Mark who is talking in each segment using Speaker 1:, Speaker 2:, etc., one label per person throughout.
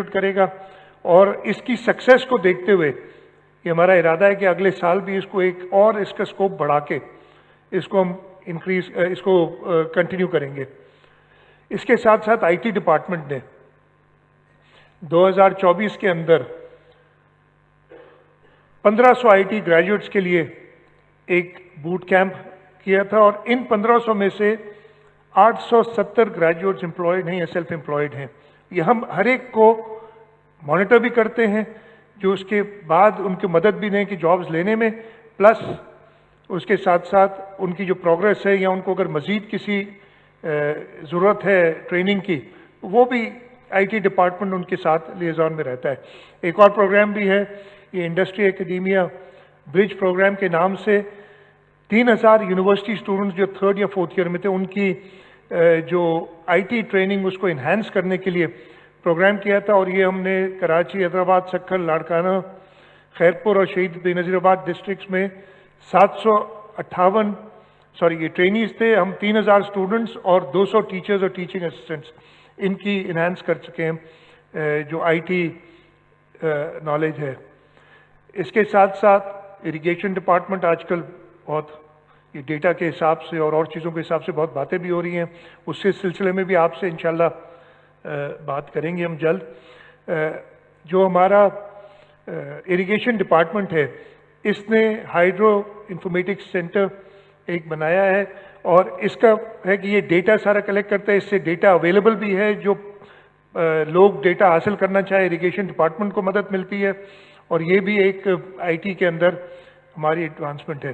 Speaker 1: करेगा। और इसकी सक्सेस को देखते हुए ये हमारा इरादा है कि अगले साल भी इसको एक और इसका स्कोप बढ़ा के इसको हम इसको कंटिन्यू करेंगे। इसके साथ साथ आईटी डिपार्टमेंट ने 2024 के अंदर 1500 आईटी ग्रेजुएट्स के लिए एक बूट कैंप किया था और इन 1500 में से 870 ग्रेजुएट्स एम्प्लॉयड हैं या सेल्फ एम्प्लॉयड हैं। ये हम हर एक को मॉनिटर भी करते हैं, जो उसके बाद उनकी मदद भी दें कि जॉब्स लेने में, प्लस उसके साथ साथ उनकी जो प्रोग्रेस है या उनको अगर मज़ीद किसी ज़रूरत है ट्रेनिंग की, वो भी आईटी डिपार्टमेंट उनके साथ लिएज़ॉन में रहता है। एक और प्रोग्राम भी है, ये इंडस्ट्री एकेडमिया ब्रिज प्रोग्राम के नाम से 3000 यूनिवर्सिटी स्टूडेंट्स जो 3rd या 4th ईयर में थे, उनकी जो आईटी ट्रेनिंग उसको इन्हांस करने के लिए प्रोग्राम किया था। और ये हमने कराची, हैदराबाद, सक्खर, लाड़काना, खैरपुर और शहीद बेनज़ीराबाद डिस्ट्रिक्ट्स में 758 ये ट्रेनीज थे। हम 3000 स्टूडेंट्स और 200 टीचर्स और टीचिंग असिस्टेंट्स इनकी इन्हांस कर चुके हैं जो आईटी नॉलेज है। इसके साथ साथ इरिगेशन डिपार्टमेंट आजकल बहुत ये डेटा के हिसाब से और चीज़ों के हिसाब से बहुत बातें भी हो रही हैं, उसके सिलसिले में भी आपसे इंशाल्लाह बात करेंगे हम जल्द। जो हमारा इरिगेशन डिपार्टमेंट है, इसने हाइड्रो इंफॉर्मेटिक्स सेंटर एक बनाया है और इसका है कि ये डेटा सारा कलेक्ट करता है। इससे डेटा अवेलेबल भी है, जो लोग डेटा हासिल करना चाहे इरिगेशन डिपार्टमेंट को मदद मिलती है। और ये भी एक आईटी के अंदर हमारी एडवांसमेंट है।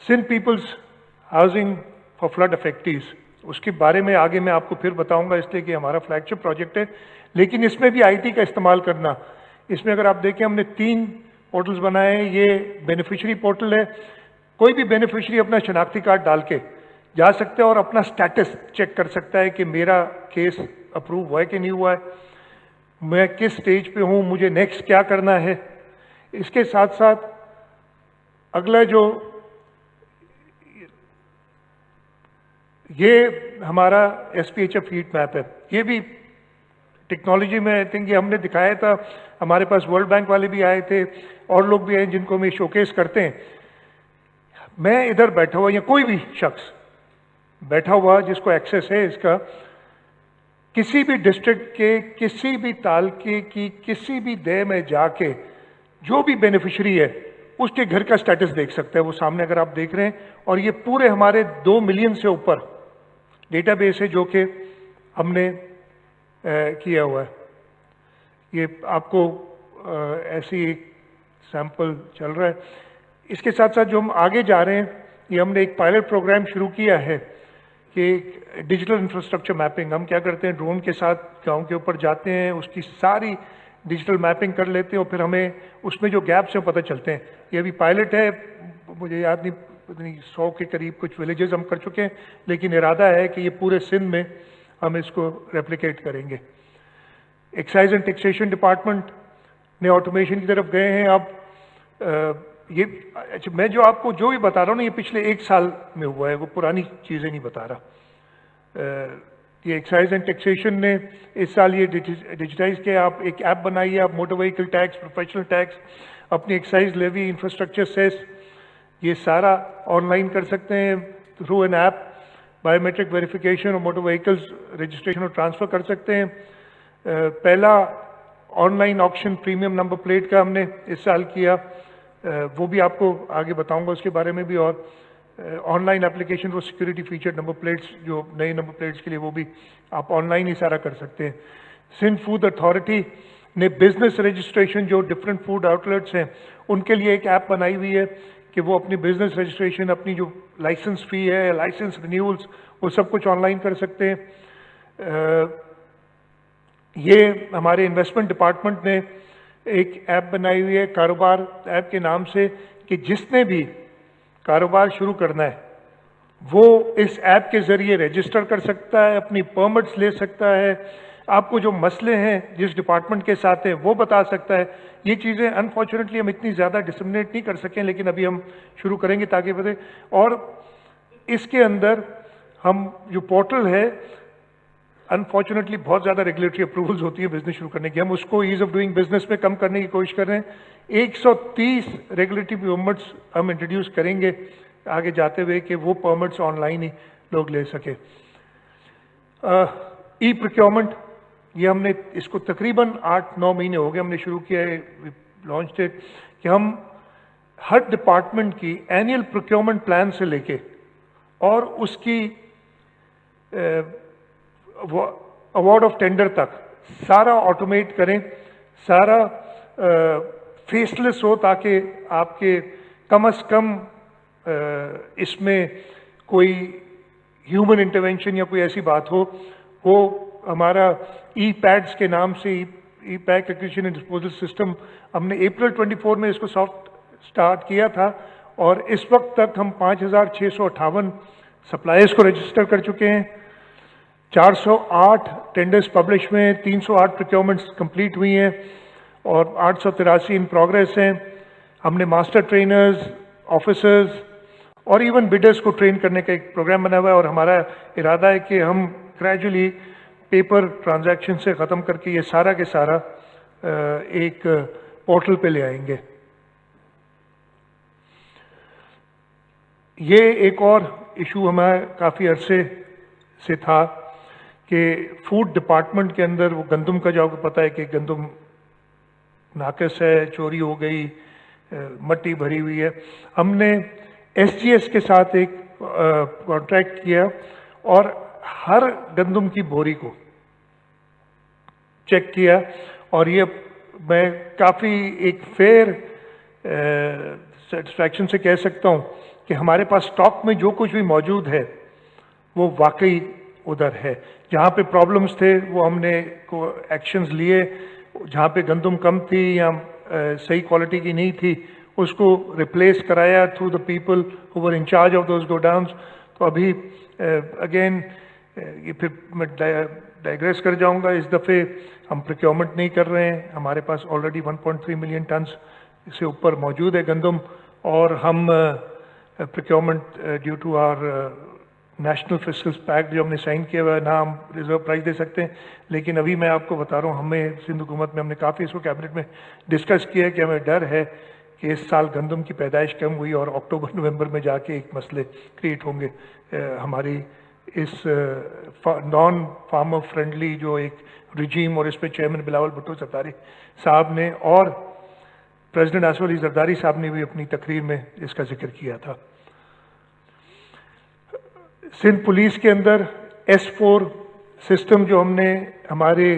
Speaker 1: Sindh people's housing for flood affectees, उसके बारे में आगे मैं आपको फिर बताऊंगा, इसलिए कि हमारा फ्लैगशिप प्रोजेक्ट है। लेकिन इसमें भी आईटी का इस्तेमाल करना, इसमें अगर आप देखें हमने 3 पोर्टल्स बनाए हैं। ये बेनिफिशियरी पोर्टल है, कोई भी बेनिफिशियरी अपना शनाख्ती कार्ड डाल के जा सकता है और अपना स्टेटस चेक कर सकता है कि मेरा केस अप्रूव हुआ है कि नहीं हुआ है, मैं किस स्टेज पे हूँ, मुझे नेक्स्ट क्या करना है। इसके साथ साथ अगला जो ये हमारा SPHF हीट मैप है, ये भी टेक्नोलॉजी में आई थिंक ये हमने दिखाया था। हमारे पास वर्ल्ड बैंक वाले भी आए थे और लोग भी आए जिनको हम शोकेस करते हैं। मैं इधर बैठा हुआ या कोई भी शख्स बैठा हुआ जिसको एक्सेस है इसका, किसी भी डिस्ट्रिक्ट के किसी भी तालके की किसी भी दे में जाके जो भी बेनिफिशियरी है उसके घर का स्टेटस देख सकता है। वो सामने अगर आप देख रहे हैं, और ये पूरे हमारे 2 मिलियन से ऊपर डेटाबेस है जो कि हमने किया हुआ है। ये आपको ऐसी एक सैंपल चल रहा है। इसके साथ साथ जो हम आगे जा रहे हैं, ये हमने एक पायलट प्रोग्राम शुरू किया है कि डिजिटल इंफ्रास्ट्रक्चर मैपिंग। हम क्या करते हैं, ड्रोन के साथ गांव के ऊपर जाते हैं, उसकी सारी डिजिटल मैपिंग कर लेते हैं और फिर हमें उसमें जो गैप्स हैं पता चलते हैं। ये अभी पायलट है, मुझे याद नहीं 100 के करीब कुछ विलेजेस हम कर चुके हैं, लेकिन इरादा है कि ये पूरे सिंध में हम इसको रेप्लिकेट करेंगे। एक्साइज एंड टैक्सेशन डिपार्टमेंट ने ऑटोमेशन की तरफ गए हैं। अब ये अच्छा, मैं जो आपको जो भी बता रहा हूँ ना, ये पिछले 1 साल में हुआ है, वो पुरानी चीज़ें नहीं बता रहा। ये एक्साइज एंड टैक्सेशन ने इस साल ये डिजिटाइज किया। आप एक ऐप बनाइए, आप motor vehicle tax, professional tax, अपनी एक्साइज लेवी, इंफ्रास्ट्रक्चर सेस, ये सारा ऑनलाइन कर सकते हैं through an app. Biometric verification और मोटर व्हीकल्स रजिस्ट्रेशन और ट्रांसफ़र कर सकते हैं। पहला online auction premium number plate का हमने इस साल किया, वो भी आपको आगे बताऊंगा उसके बारे में भी। और online application for security feature number plates, जो नए नंबर प्लेट्स के लिए, वो भी आप ऑनलाइन ही सारा कर सकते हैं। सिंध फूड अथॉरिटी ने बिजनेस रजिस्ट्रेशन, जो डिफरेंट फूड आउटलेट्स हैं उनके लिए एक ऐप बनाई हुई है कि वो अपनी बिजनेस रजिस्ट्रेशन, अपनी जो लाइसेंस फ़ी है, लाइसेंस रिन्यूअल्स, वो सब कुछ ऑनलाइन कर सकते हैं। ये हमारे इन्वेस्टमेंट डिपार्टमेंट ने एक ऐप बनाई हुई है कारोबार ऐप के नाम से, कि जिसने भी कारोबार शुरू करना है वो इस ऐप के ज़रिए रजिस्टर कर सकता है, अपनी परमिट्स ले सकता है, आपको जो मसले हैं जिस डिपार्टमेंट के साथ हैं वो बता सकता है। ये चीज़ें अनफॉर्चुनेटली हम इतनी ज़्यादा डिसमिनेट नहीं कर सकें, लेकिन अभी हम शुरू करेंगे ताकि बता। और इसके अंदर हम जो पोर्टल है, अनफॉर्चुनेटली बहुत ज़्यादा रेगुलेटरी अप्रूवल्स होती है बिजनेस शुरू करने की, हम उसको ईज ऑफ डूइंग बिजनेस में कम करने की कोशिश कर रहे हैं। 130 रेगुलेटरी परमिट्स हम इंट्रोड्यूस करेंगे आगे जाते हुए कि वो परमिट्स ऑनलाइन ही लोग ले सके। ई प्रोक्योरमेंट, ये हमने इसको तकरीबन 8-9 महीने हो गए हमने शुरू किया है, लॉन्च इट, कि हम हर डिपार्टमेंट की एनुअल प्रोक्योरमेंट प्लान से लेके और उसकी अवार्ड ऑफ टेंडर तक सारा ऑटोमेट करें, सारा फेसलेस हो, ताकि आपके कम से कम इसमें कोई ह्यूमन इंटरवेंशन या कोई ऐसी बात हो। वो हमारा ई पैड्स के नाम से E pack acquisition and disposal system हमने अप्रैल 24 में इसको सॉफ्ट स्टार्ट किया था और इस वक्त तक हम 5,658 सप्लायर्स को रजिस्टर कर चुके हैं। 408 टेंडर्स पब्लिश हुए हैं, 308 प्रोक्योरमेंट्स कंप्लीट हुई हैं और 883 इन प्रोग्रेस हैं। हमने मास्टर ट्रेनर्स, ऑफिसर्स और इवन बिडर्स को ट्रेन करने का एक प्रोग्राम बना हुआ है और हमारा इरादा है कि हम ग्रेजुअली पेपर ट्रांजैक्शन से ख़त्म करके ये सारा के सारा एक पोर्टल पे ले आएंगे। ये एक और इशू हमारा काफ़ी अरसे से था कि फूड डिपार्टमेंट के अंदर वो गंदम का, जो आपको पता है कि गंदम नाकस है, चोरी हो गई, मट्टी भरी हुई है। हमने एसजीएस के साथ एक कॉन्ट्रैक्ट किया और हर गंदम की बोरी को चेक किया और ये मैं काफ़ी एक फेयर सेटिस्फैक्शन से कह सकता हूँ कि हमारे पास स्टॉक में जो कुछ भी मौजूद है वो वाकई उधर है। जहाँ पे प्रॉब्लम्स थे वो हमने को एक्शंस लिए, जहाँ पे गंदम कम थी या सही क्वालिटी की नहीं थी उसको रिप्लेस कराया through the people who were in charge of those godowns. तो अभी अगेन ये फिर मैं डाइग्रेस कर जाऊंगा, इस दफ़े हम प्रोक्योरमेंट नहीं कर रहे हैं, हमारे पास ऑलरेडी 1.3 मिलियन टन्स से ऊपर मौजूद है गंदम और हम procurement due to our national fiscal pact जो हमने साइन किया हुआ है ना, हम रिजर्व प्राइस दे सकते हैं। लेकिन अभी मैं आपको बता रहा हूँ, हमें सिंध हुकूमत में हमने काफ़ी इसको कैबिनेट में डिस्कस किया है कि हमें डर है कि इस साल गंदम की पैदाइश कम हुई और अक्टूबर नवंबर में जाके एक मसले क्रिएट होंगे। हमारी इस नॉन फार्मर फ्रेंडली जो एक रिजीम और इस पर चेयरमैन बिलावल भुट्टो जरदारी साहब ने और प्रेसिडेंट आसिफ अली जरदारी साहब ने भी अपनी तकरीर में इसका जिक्र किया था। सिंध पुलिस के अंदर S4 सिस्टम जो हमने हमारे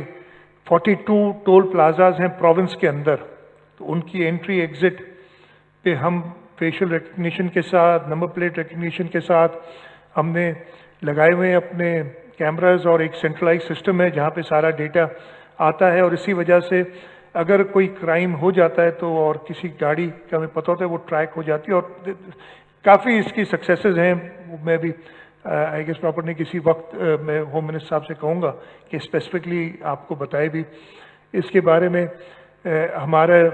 Speaker 1: 42 टोल प्लाजाज हैं प्रोविंस के अंदर, तो उनकी एंट्री एग्जिट पे हम फेशियल रिकग्निशन के साथ, नंबर प्लेट रिकग्निशन के साथ हमने लगाए हुए हैं अपने कैमरास और एक सेंट्रलाइज सिस्टम है जहाँ पे सारा डेटा आता है और इसी वजह से अगर कोई क्राइम हो जाता है तो और किसी गाड़ी का हमें पता होता है वो ट्रैक हो जाती है और काफ़ी इसकी सक्सेसेस हैं। मैं भी आई गेस प्रॉपर नहीं, किसी वक्त मैं होम मिनिस्टर साहब से कहूँगा कि स्पेसिफिकली आपको बताए भी इसके बारे में। हमारे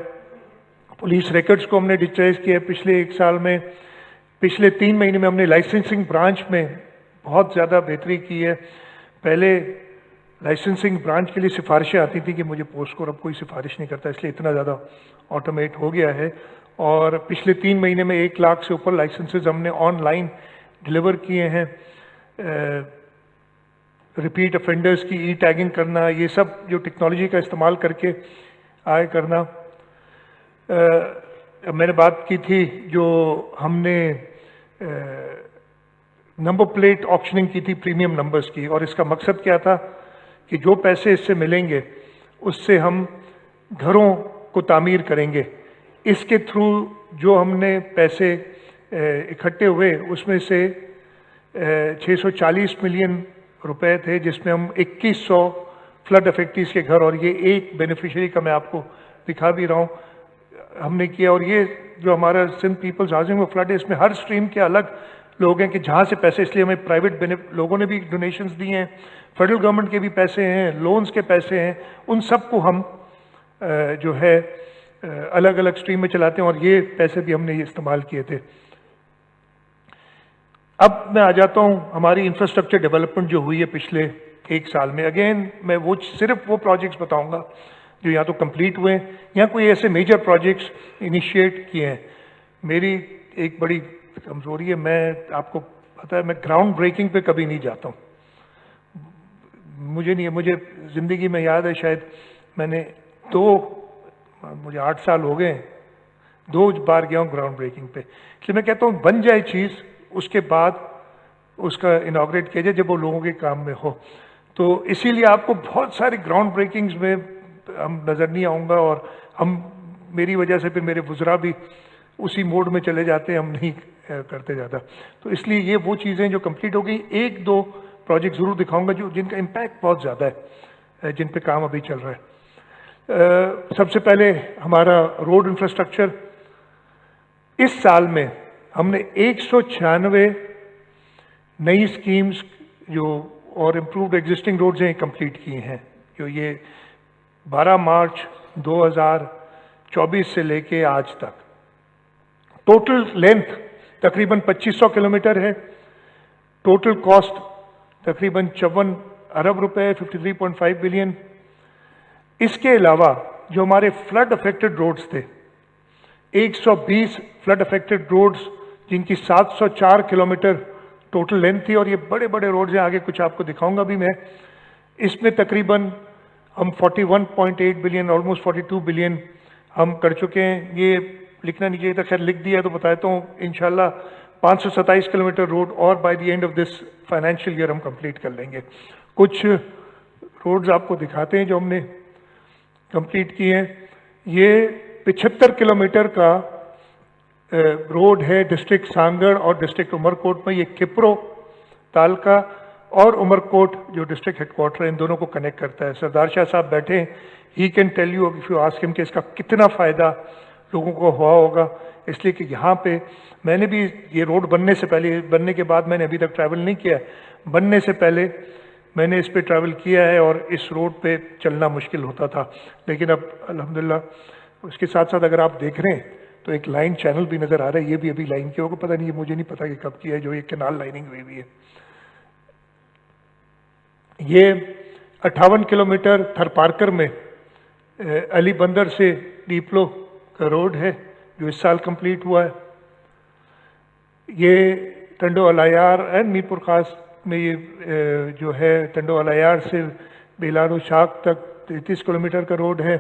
Speaker 1: पुलिस रिकॉर्ड्स को हमने डिजिटाइज किया पिछले 1 साल में। पिछले 3 महीने में हमने लाइसेंसिंग ब्रांच में बहुत ज़्यादा बेहतरी की है। पहले लाइसेंसिंग ब्रांच के लिए सिफारिशें आती थी कि मुझे पोस्ट को, अब कोई सिफारिश नहीं करता, इसलिए इतना ज़्यादा ऑटोमेट हो गया है। और पिछले 3 महीने में 1 लाख से ऊपर लाइसेंसेज हमने ऑनलाइन डिलीवर किए हैं। रिपीट ऑफेंडर्स की ई टैगिंग करना, ये सब जो टेक्नोलॉजी का इस्तेमाल करके आए करना। मैंने बात की थी जो हमने नंबर प्लेट ऑक्शनिंग की थी प्रीमियम नंबर्स की, और इसका मकसद क्या था कि जो पैसे इससे मिलेंगे उससे हम घरों को तामीर करेंगे। इसके थ्रू जो हमने पैसे इकट्ठे हुए उसमें से 640 मिलियन रुपए थे, जिसमें हम 2100 फ्लड अफेक्टीज के घर, और ये एक बेनिफिशियरी का मैं आपको दिखा भी रहा हूँ, हमने किया। और ये जो हमारा सिंध पीपल्स हाउसिंग फ्लड है, इसमें हर स्ट्रीम के अलग लोग हैं कि जहाँ से पैसे, इसलिए हमें प्राइवेट लोगों ने भी डोनेशंस दिए हैं, फेडरल गवर्नमेंट के भी पैसे हैं, लोन्स के पैसे हैं, उन सबको हम जो है अलग अलग स्ट्रीम में चलाते हैं और ये पैसे भी हमने इस्तेमाल किए थे। अब मैं आ जाता हूँ हमारी इंफ्रास्ट्रक्चर डेवलपमेंट जो हुई है पिछले 1 साल में। अगेन मैं वो सिर्फ वो प्रोजेक्ट्स बताऊंगा जो या तो कंप्लीट हुए हैं या कोई ऐसे मेजर प्रोजेक्ट्स इनिशिएट किए हैं। मेरी एक बड़ी कमजोरी है, मैं आपको पता है मैं ग्राउंड ब्रेकिंग पे कभी नहीं जाता हूँ। मुझे जिंदगी में याद है शायद मैंने मुझे 8 साल हो गए, 2 बार गया हूँ ग्राउंड ब्रेकिंग पे। इसलिए मैं कहता हूँ बन जाए चीज़, उसके बाद उसका इनाग्रेट किया जाए जब वो लोगों के काम में हो। तो इसीलिए आपको बहुत सारे ग्राउंड ब्रेकिंग्स में हम नज़र नहीं आऊँगा, और मेरी वजह से फिर मेरे वुज़रा भी उसी मोड में चले जाते हैं, हम नहीं करते ज़्यादा। तो इसलिए ये वो चीज़ें जो कंप्लीट हो गई, 1-2 प्रोजेक्ट ज़रूर दिखाऊंगा जो जिनका इम्पैक्ट बहुत ज़्यादा है, जिन पे काम अभी चल रहा है। सबसे पहले हमारा रोड इंफ्रास्ट्रक्चर, इस साल में हमने 196 नई स्कीम्स जो और इम्प्रूव्ड एग्जिस्टिंग रोड्स हैं कंप्लीट किए हैं, जो ये 12 मार्च 2024 से लेके आज तक। टोटल लेंथ तकरीबन 2500 किलोमीटर है। टोटल कॉस्ट तकरीबन 54 अरब रुपए, 53.5 बिलियन। इसके अलावा जो हमारे फ्लड अफेक्टेड रोड्स थे, 120 फ्लड अफेक्टेड रोड्स जिनकी 704 किलोमीटर टोटल लेंथ थी, और ये बड़े बड़े रोड्स हैं, आगे कुछ आपको दिखाऊंगा भी मैं। इसमें तकरीबन हम 41.8 बिलियन, ऑलमोस्ट 42 बिलियन हम कर चुके हैं। ये लिखना नहीं चाहिए था, खैर लिख दिया तो बताता हूँ। इंशाल्लाह 527 किलोमीटर रोड और by the end of this financial year हम कंप्लीट कर लेंगे। कुछ रोड्स आपको दिखाते हैं जो हमने कंप्लीट किए हैं। ये 75 किलोमीटर का रोड है डिस्ट्रिक्ट सांगड़ और डिस्ट्रिक्ट उमरकोट में। ये किप्रो, तालका और उमरकोट जो डिस्ट्रिक्ट हेडक्वार्टर है, इन दोनों को कनेक्ट करता है। सरदार शाह साहब बैठे हैं, he can tell you if you ask him कि इसका कितना फ़ायदा लोगों को हुआ होगा। इसलिए कि यहाँ पे मैंने भी ये रोड बनने से पहले, बनने के बाद मैंने अभी तक ट्रैवल नहीं किया, बनने से पहले मैंने इस पे ट्रैवल किया है और इस रोड पे चलना मुश्किल होता था। लेकिन अब अल्हम्दुलिल्लाह उसके साथ साथ अगर आप देख रहे हैं तो एक लाइन चैनल भी नज़र आ रहा है, ये भी अभी लाइन किया होगा, पता नहीं, मुझे नहीं पता कि कब किया है, जो ये कैनाल लाइनिंग हुई हुई है। ये 58 किलोमीटर थरपारकर में अली बंदर से डीपलो का रोड है जो इस साल कंप्लीट हुआ है। ये टंडो अलायार एंड मीरपुर खास में ये जो है टंडो अलायार से बेलारो शाख तक 33 किलोमीटर का रोड है।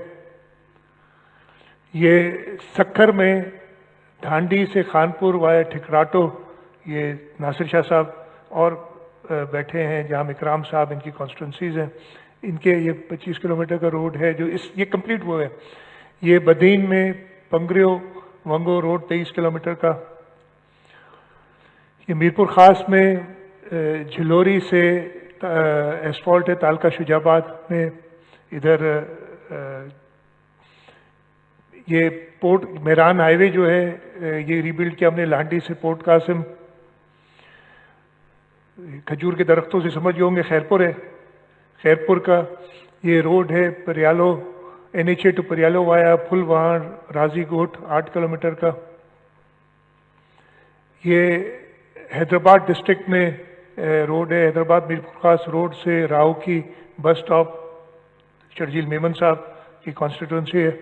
Speaker 1: ये सक्खर में ढांडी से खानपुर वाया ठिकराटो, ये नासिर शाह साहब और बैठे हैं, जहाँ इकराम साहब इनकी कॉन्स्टिट्यूंसीज हैं, इनके ये 25 किलोमीटर का रोड है जो ये कंप्लीट हुआ है। ये बदीन में पंगरियो वंगो रोड 23 किलोमीटर का। ये मीरपुर खास में झिलोरी से एसफॉल्ट है तालका शुजाबाद में। इधर ये पोर्ट मेरान हाईवे जो है ये रिबिल्ड किया हमने लांडी से पोर्ट कासिम। खजूर के दरख्तों से समझ गए होंगे खैरपुर है, खैरपुर का ये रोड है परियालो NH टू परियालो वाया फुलवाण राजीकोट 8 किलोमीटर का। ये हैदराबाद डिस्ट्रिक्ट में रोड है, हैदराबाद मीरपुर खास रोड से राव की बस स्टॉप, शर्जील मेमन साहब की कॉन्स्टिट्यूंसी है।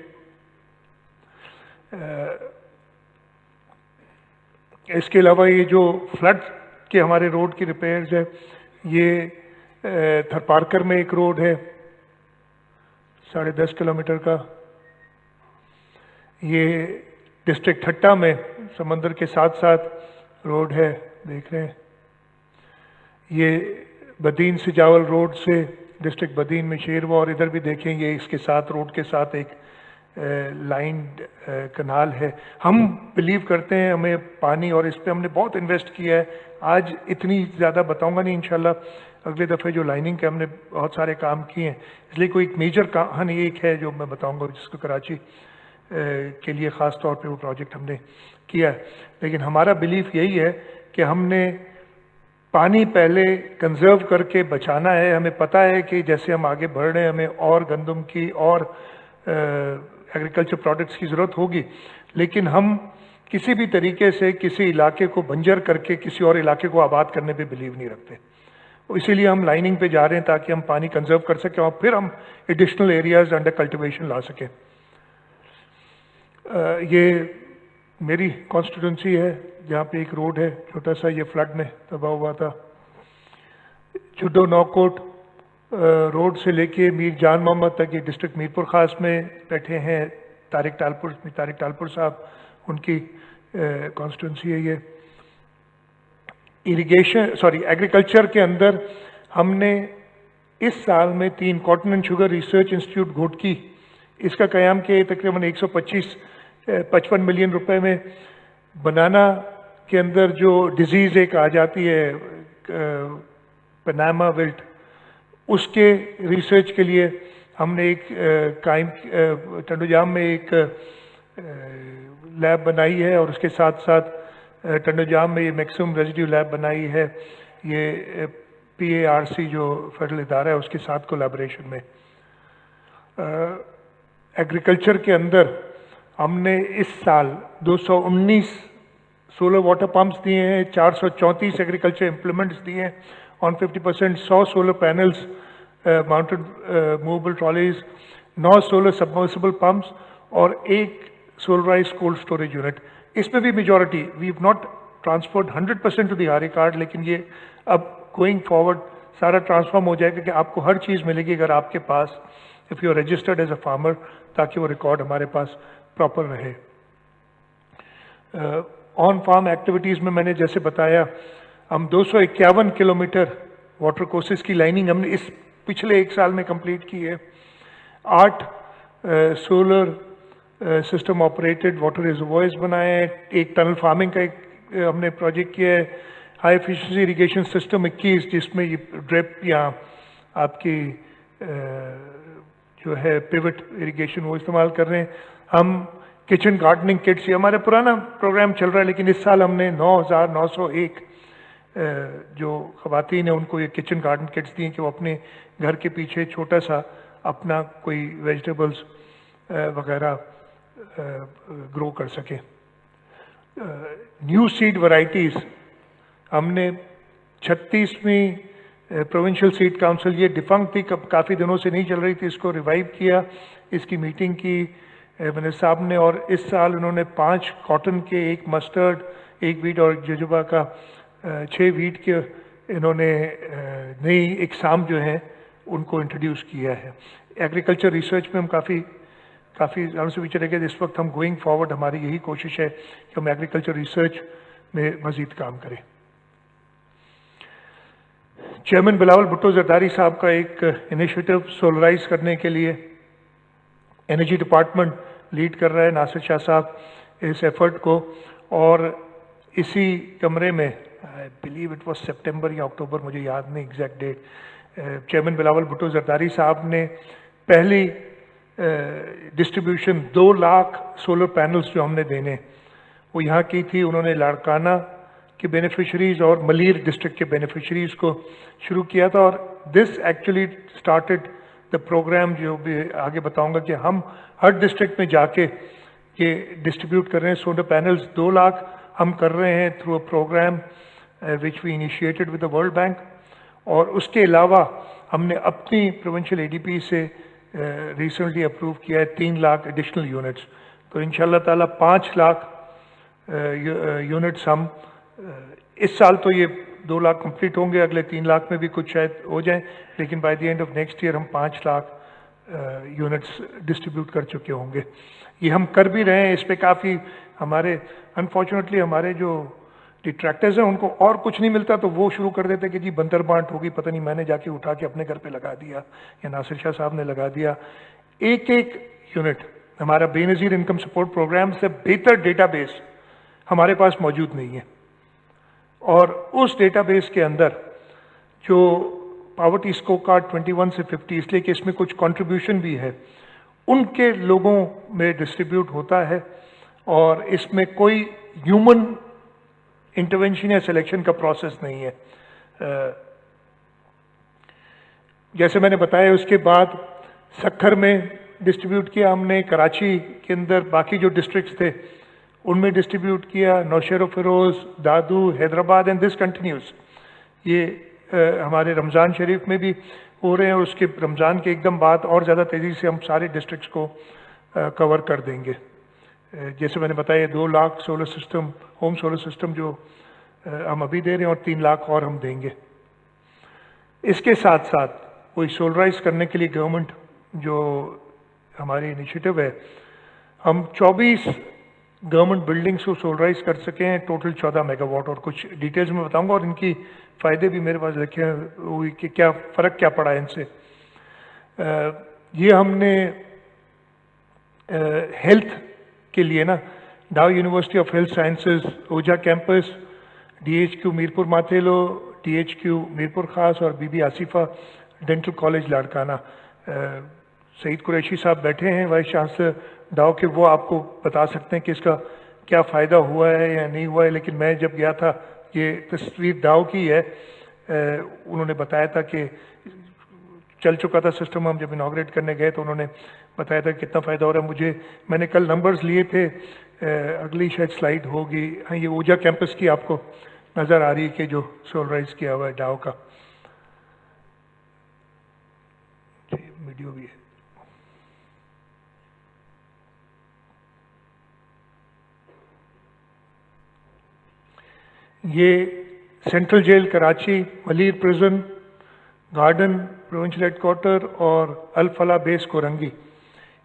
Speaker 1: इसके अलावा ये जो फ्लड के हमारे रोड की रिपेयर्स है, ये थरपारकर में एक रोड है 10.5 किलोमीटर का। ये डिस्ट्रिक्ट ठट्टा में समंदर के साथ साथ रोड है, देख रहे हैं। ये बदीन से जावल रोड से डिस्ट्रिक्ट बदीन में शेरवा, और इधर भी देखें ये इसके साथ रोड के साथ एक लाइन कनाल है। हम बिलीव करते हैं हमें पानी, और इस पे हमने बहुत इन्वेस्ट किया है। आज इतनी ज़्यादा बताऊंगा नहीं, इंशाल्लाह अगले दफ़े जो लाइनिंग के हमने बहुत सारे काम किए हैं, इसलिए कोई एक मेजर कहानी एक है जो मैं बताऊंगा जिसको कराची के लिए ख़ास तौर पे वो प्रोजेक्ट हमने किया है। लेकिन हमारा बिलीफ यही है कि हमने पानी पहले कंजर्व करके बचाना है। हमें पता है कि जैसे हम आगे बढ़ रहे हैं हमें और गंदम की और एग्रीकल्चर प्रोडक्ट्स की ज़रूरत होगी, लेकिन हम किसी भी तरीके से किसी इलाके को बंजर करके किसी और इलाके को आबाद करने पे बिलीव नहीं रखते। इसीलिए हम लाइनिंग पे जा रहे हैं ताकि हम पानी कंजर्व कर सकें और फिर हम एडिशनल एरियाज अंडर कल्टिवेशन ला सकें। ये मेरी कॉन्स्टिट्यूंसी है जहाँ पे एक रोड है छोटा सा, ये फ्लड में तबाह हुआ था। चुड्डो नौकोट रोड से लेके मीर जान मोहम्मद तक, ये डिस्ट्रिक्ट मीरपुर खास में बैठे हैं तारिक टालपुर साहब, उनकी कॉन्स्टिट्यूंसी है ये। एग्रीकल्चर के अंदर हमने इस साल में 3 cotton and sugar research institute Ghotki, इसका क़याम किया तकरीबन 155 मिलियन रुपए में। बनाना के अंदर जो डिजीज़ एक आ जाती है पनामा विल्ट, उसके रिसर्च के लिए हमने एक टंडोजाम में एक लैब बनाई है और उसके साथ साथ टंडोजाम में ये मैक्सिमम रेजिड्यू लैब बनाई है, ये PARC जो फेडरल इदारा है उसके साथ कोलैबोरेशन में। एग्रीकल्चर के अंदर हमने इस साल 219 सोलर वाटर पंप्स दिए हैं, 434 एग्रीकल्चर इम्प्लीमेंट्स दिए हैं on 50%, 100 solar panels, mounted movable trolleys, 9 solar submersible pumps और 1 सोलराइज कोल्ड स्टोरेज यूनिट। इसमें भी majority, we have not transferred 100% to the आरे कार्ड, लेकिन ये अब गोइंग फॉरवर्ड सारा ट्रांसफॉर्म हो जाएगा कि आपको हर चीज़ मिलेगी अगर आपके पास, if you are registered as a farmer, ताकि वो रिकॉर्ड हमारे पास प्रॉपर रहे। ऑन फार्म एक्टिविटीज़ में मैंने जैसे बताया, हम 251 किलोमीटर वाटर कोर्सेज की लाइनिंग हमने इस पिछले 1 साल में कंप्लीट की है। 8 solar system operated water reservoirs बनाए हैं, 1 टनल फार्मिंग का हमने प्रोजेक्ट किया है। हाई एफिशिएंसी इरिगेशन सिस्टम 21, जिसमें ये ड्रिप या आपकी जो है पिवट इरिगेशन वो इस्तेमाल कर रहे हैं। हम किचन गार्डनिंग किट्स, ये हमारा पुराना प्रोग्राम चल रहा है, लेकिन इस साल हमने 9,901 जो ख़वातीन हैं उनको ये किचन गार्डन किट्स दी कि वो अपने घर के पीछे छोटा सा अपना कोई वेजिटेबल्स वगैरह ग्रो कर सके। न्यू सीड वैरायटीज़ हमने 36वीं प्रोविंशियल सीड काउंसिल, ये डिफंक्ट थी, काफ़ी दिनों से नहीं चल रही थी, इसको रिवाइव किया, इसकी मीटिंग की मिनिस्टर साहब ने, और इस साल उन्होंने 5 कॉटन के, 1 मस्टर्ड, 1 वीट और जजुबा का 6 वीट के इन्होंने नई इकसाम जो हैं उनको इंट्रोड्यूस किया है। एग्रीकल्चर रिसर्च में हम काफ़ी सालों से विचरे गए। इस वक्त हम गोइंग फॉरवर्ड हमारी यही कोशिश है कि हम एग्रीकल्चर रिसर्च में मज़ीद काम करें। चेयरमैन बिलावल भुट्टो जरदारी साहब का एक इनिशिएटिव सोलराइज करने के लिए एनर्जी डिपार्टमेंट लीड कर रहा है, नासिर शाह साहब इस एफर्ट को, और इसी कमरे में आई बिलीव इट वाज सितंबर या अक्टूबर, मुझे याद नहीं exact date, chairman Bilawal Bhutto Zardari साहब ने पहली डिस्ट्रीब्यूशन 2 लाख सोलर पैनल्स जो हमने देने वो यहाँ की थी। उन्होंने लाड़काना के बेनिफिशरीज और मलीर डिस्ट्रिक्ट के बेनिफिशरीज को शुरू किया था, और this actually started the program, जो भी आगे बताऊंगा कि हम हर डिस्ट्रिक्ट में जाके ये डिस्ट्रीब्यूट कर रहे हैं। सोलर पैनल्स 2 लाख हम कर रहे हैं through a program which we initiated with the World Bank, और उसके अलावा हमने अपनी प्रोविंशियल ADP से रिसेंटली अप्रूव किया है 3 लाख एडिशनल यूनिट्स। तो इंशाल्लाह ताला 5 लाख यूनिट्स हम इस साल, तो ये 2 लाख कंप्लीट होंगे, अगले 3 लाख में भी कुछ शायद हो जाए, लेकिन by the end of next year हम 5 लाख यूनिट्स डिस्ट्रीब्यूट कर चुके होंगे। ये हम कर भी रहे हैं। इस पे काफ़ी हमारे अनफॉर्चुनेटली हमारे जो डिट्रैक्टर्स हैं उनको और कुछ नहीं मिलता तो वो शुरू कर देते कि जी बंदर बांट होगी, पता नहीं मैंने जाके उठा के अपने घर पे लगा दिया या नासिर शाह साहब ने लगा दिया। एक यूनिट हमारा बेनज़ीर इनकम सपोर्ट प्रोग्राम से बेहतर डेटाबेस हमारे पास मौजूद नहीं है, और उस डेटाबेस के अंदर जो पावर्टी स्कोर कार्ड 21 से 50, इसलिए कि इसमें कुछ कंट्रीब्यूशन भी है, उनके लोगों में डिस्ट्रीब्यूट होता है, और इसमें कोई ह्यूमन इंटरवेंशन या सिलेक्शन का प्रोसेस नहीं है। जैसे मैंने बताया, उसके बाद सक्खर में डिस्ट्रीब्यूट किया हमने, कराची के अंदर बाकी जो डिस्ट्रिक्ट्स थे उनमें डिस्ट्रीब्यूट किया, नौशेर फिरोज, दादू, हैदराबाद, एंड दिस कंटिन्यूज। ये हमारे रमज़ान शरीफ में भी हो रहे हैं और उसके रमज़ान के एकदम बाद और ज़्यादा तेज़ी से हम सारे डिस्ट्रिक्ट्स को कवर कर देंगे। जैसे मैंने बताया 2 lakh solar system, home solar system जो हम अभी दे रहे हैं और 3 लाख और हम देंगे। इसके साथ साथ कोई सोलराइज करने के लिए गवर्नमेंट जो हमारी इनिशिएटिव है, हम 24 गवर्नमेंट बिल्डिंग्स को सोलराइज कर सके हैं, टोटल 14 मेगावाट। और कुछ डिटेल्स में बताऊंगा और इनकी फ़ायदे भी मेरे पास लिखे हुए कि क्या फ़र्क क्या पड़ा है इनसे। ये हमने हेल्थ के लिए ना डाउ university of health sciences Ojha campus, DHQ Mirpur Mathelo, DHQ Mirpur खास और बीबी आसिफा डेंटल कॉलेज लाड़काना, सईद कुरैशी साहब बैठे हैं वाइस चांसलर डाउ के, वो आपको बता सकते हैं कि इसका क्या फ़ायदा हुआ है या नहीं हुआ है। लेकिन मैं जब गया था, ये तस्वीर डाउ की है, उन्होंने बताया था कि चल चुका था सिस्टम, हम जब इनाग्रेट करने गए तो उन्होंने बताया था कितना फ़ायदा हो रहा है। मैंने कल नंबर्स लिए थे, अगली शायद स्लाइड होगी। हाँ, ये ओझा कैंपस की आपको नज़र आ रही है कि जो सोलराइज किया हुआ है डाउ का, वीडियो भी है। ये central jail Karachi, Malir prison, garden provincial headquarter और अल फला बेस कोरंगी,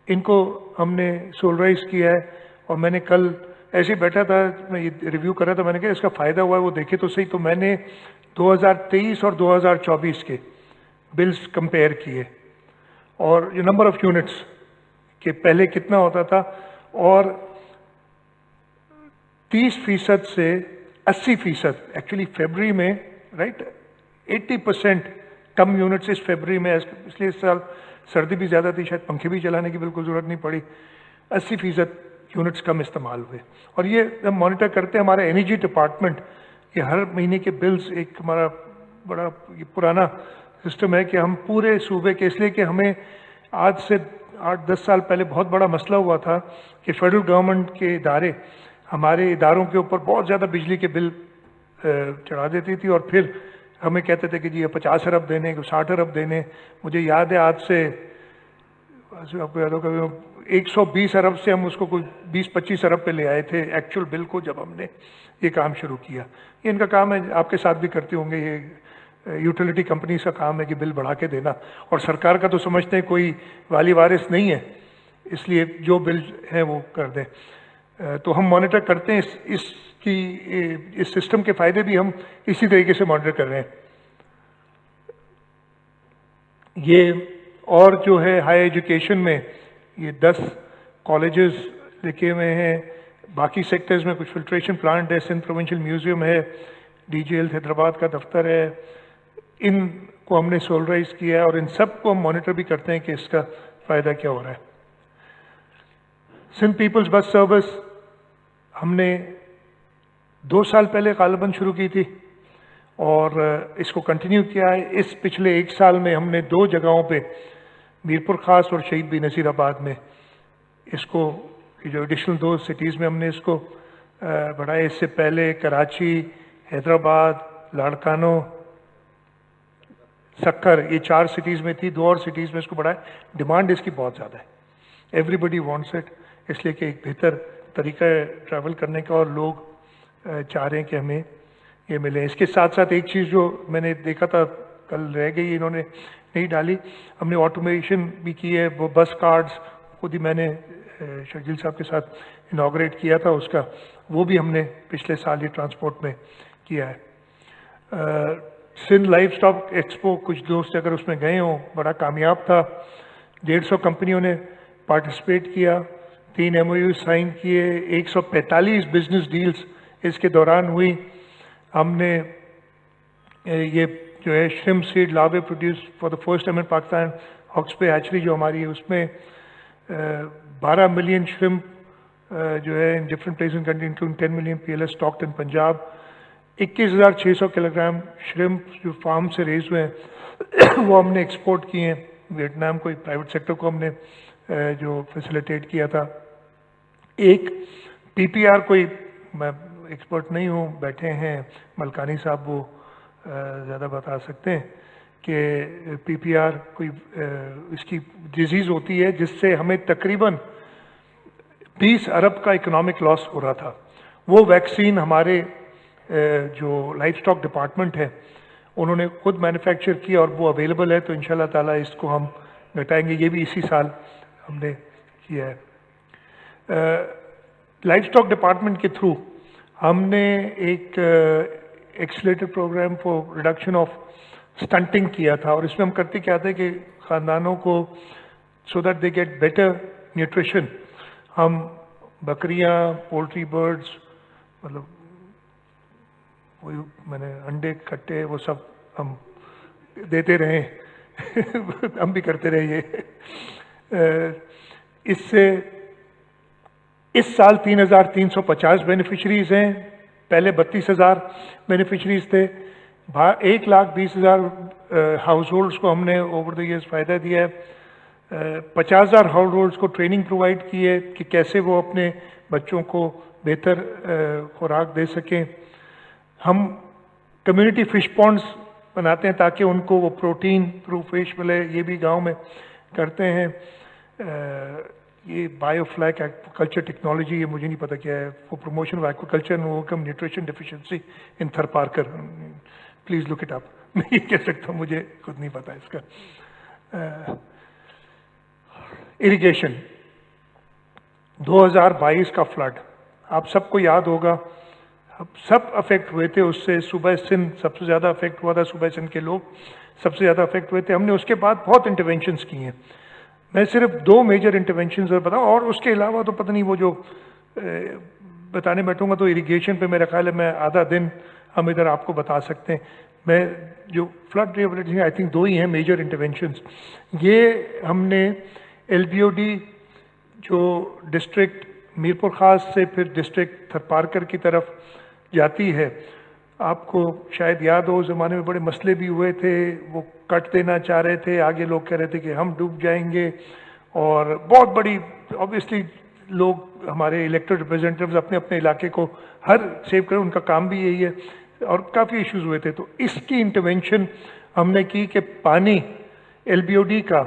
Speaker 1: इनको हमने सोलराइज किया है। और मैंने कल ऐसे ही बैठा था, मैं ये रिव्यू कर रहा था, मैंने कहा इसका फ़ायदा हुआ है वो देखे तो सही। तो मैंने 2023 और 2024 के बिल्स कंपेयर किए और ये नंबर ऑफ यूनिट्स के पहले कितना होता था, और 30% से 80%, एक्चुअली फरवरी में, राइट, 80% कम यूनिट्स इस फरवरी में, इसलिए इस साल सर्दी भी ज़्यादा थी, शायद पंखे भी चलाने की बिल्कुल ज़रूरत नहीं पड़ी, 80% यूनिट्स कम इस्तेमाल हुए। और ये हम मॉनिटर करते हैं, हमारा एनर्जी डिपार्टमेंट ये हर महीने के बिल्स, एक हमारा बड़ा ये पुराना सिस्टम है कि हम पूरे सूबे के, इसलिए कि हमें आज से 8-10 साल पहले बहुत बड़ा मसला हुआ था कि फेडरल गवर्नमेंट के इदारे हमारे इदारों के ऊपर बहुत ज़्यादा बिजली के बिल चढ़ा देती थी और फिर हमें कहते थे कि जी ये 50 अरब देने, 60 अरब देने। मुझे याद है आज से, आपको याद होगा, 120 अरब से हम उसको कोई 20-25 अरब पे ले आए थे एक्चुअल बिल को, जब हमने ये काम शुरू किया। ये इनका काम है, आपके साथ भी करते होंगे, ये यूटिलिटी कंपनी का काम है कि बिल बढ़ा के देना। और सरकार का तो समझते हैं कोई वाली वारिस नहीं है, इसलिए जो बिल है वो कर दें। तो हम मॉनिटर करते हैं इस सिस्टम के फ़ायदे भी हम इसी तरीके से मॉनिटर कर रहे हैं। ये और जो है हाई एजुकेशन में ये 10 कॉलेजेस लिखे हुए हैं, बाकी सेक्टर्स में कुछ फिल्ट्रेशन प्लांट है, सिंध प्रोविंशियल म्यूजियम है, DG हेल्थ हैदराबाद का दफ्तर है, इनको हमने सोलराइज किया है और इन सब को हम मॉनिटर भी करते हैं कि इसका फ़ायदा क्या हो रहा है। सिंध पीपल्स बस सर्विस हमने 2 साल पहले गालिबन शुरू की थी और इसको कंटिन्यू किया है। इस पिछले 1 साल में हमने 2 जगहों पे, मीरपुर खास और शहीद बी नसीराबाद में, इसको जो एडिशनल 2 सिटीज़ में हमने इसको बढ़ाया। इससे पहले कराची, हैदराबाद, लाड़कानो, सक्कर, ये 4 सिटीज़ में थी, 2 और सिटीज़ में इसको बढ़ाया। डिमांड इसकी बहुत ज़्यादा है, एवरीबडी वांट्स इट, इसलिए कि एक बेहतर तरीका है ट्रैवल करने का और लोग चाह रहे हैं कि हमें ये मिले। इसके साथ साथ एक चीज़ जो मैंने देखा था कल रह गई, इन्होंने नहीं डाली, हमने ऑटोमेशन भी की है। वो बस कार्ड्स खुद ही मैंने शकील साहब के साथ इनाग्रेट किया था उसका, वो भी हमने पिछले साल ये ट्रांसपोर्ट में किया है। सिंध लाइफ स्टॉक एक्सपो, कुछ दोस्त अगर उसमें गए हों, बड़ा कामयाब था। 150 कंपनियों ने पार्टिसिपेट किया, 3 MOU साइन किए, 145 बिजनेस डील्स इसके दौरान हुई। हमने ये जो है shrimp seed larvae produce for the first time in Pakistan, Hawks पे हैचरी जो हमारी है, उसमें 12 मिलियन श्रिम्प जो है in different places in country, including 10 million PLS stocked in Punjab. 21,600 kilogram shrimp जो फार्म से रेज हुए हैं वो हमने एक्सपोर्ट किए हैं वियतनाम को, प्राइवेट सेक्टर को हमने जो फैसिलिटेट किया था। एक पीपीआर कोई, मैं एक्सपर्ट नहीं हूँ, बैठे हैं मलकानी साहब, वो ज़्यादा बता सकते हैं कि पीपीआर कोई इसकी डिजीज़ होती है जिससे हमें तकरीबन 20 अरब का इकोनॉमिक लॉस हो रहा था। वो वैक्सीन हमारे जो लाइफ स्टॉक डिपार्टमेंट है उन्होंने खुद मैन्युफैक्चर किया और वो अवेलेबल है, तो इंशाल्लाह ताला इसको हम घटाएंगे। ये भी इसी साल हमने किया है। लाइफ स्टॉक डिपार्टमेंट के थ्रू हमने एक accelerated program for reduction of stunting किया था, और इसमें हम करते क्या थे कि ख़ानदानों को so that they get better nutrition, हम बकरियां, पोल्ट्री बर्ड्स, मतलब वही मैंने अंडे खट्टे वो सब हम देते रहे हम भी करते रहे ये। इससे इस साल 3,350 बेनिफिशरीज हैं, पहले 32,000 बेनिफिशरीज थे। 1,20,000 हाउस होल्ड्स को हमने ओवर द ईयर्स फ़ायदा दिया है। 50,000 हाउस होल्ड्स को ट्रेनिंग प्रोवाइड की है कि कैसे वो अपने बच्चों को बेहतर खुराक दे सकें। हम कम्युनिटी फिश पॉन्ड्स बनाते हैं ताकि उनको वो प्रोटीन थ्रू फिश मिले, ये भी गांव में करते हैं। ये बायोफ्लैक एक्वाकल्चर टेक्नोलॉजी, ये मुझे नहीं पता क्या है, for promotion of aquaculture and overcome nutrition deficiency in Tharparkar, please look it up. मैं ये कह सकता हूँ, मुझे खुद नहीं पता इसका। इरिगेशन 2022 का फ्लड आप सबको याद होगा, सब अफेक्ट हुए थे उससे। सुबह सिंध सबसे ज़्यादा अफेक्ट हुआ था, सुबह सिंध के लोग सबसे ज़्यादा अफेक्ट हुए थे। हमने उसके बाद बहुत इंटरवेंशंस की हैं, मैं सिर्फ 2 मेजर इंटरवेंशंस बताऊँ, और उसके अलावा तो पता नहीं वो जो बताने बैठूंगा तो इरिगेशन पे मेरा ख्याल है मैं आधा दिन हम इधर आपको बता सकते हैं। मैं जो फ्लड रिहेबिलिटेशन, आई थिंक 2 ही हैं मेजर इंटरवेंशंस। ये हमने LBOD जो डिस्ट्रिक्ट मीरपुर ख़ास से फिर डिस्ट्रिक्ट थरपारकर की तरफ जाती है, आपको शायद याद हो उस ज़माने में बड़े मसले भी हुए थे, वो कट देना चाह रहे थे, आगे लोग कह रहे थे कि हम डूब जाएंगे, और बहुत बड़ी ऑब्वियसली लोग हमारे इलेक्टेड रिप्रेजेंटेटिव्स अपने अपने इलाके को हर सेव करें, उनका काम भी यही है, और काफ़ी इश्यूज हुए थे। तो इसकी इंटरवेंशन हमने की कि पानी LBOD का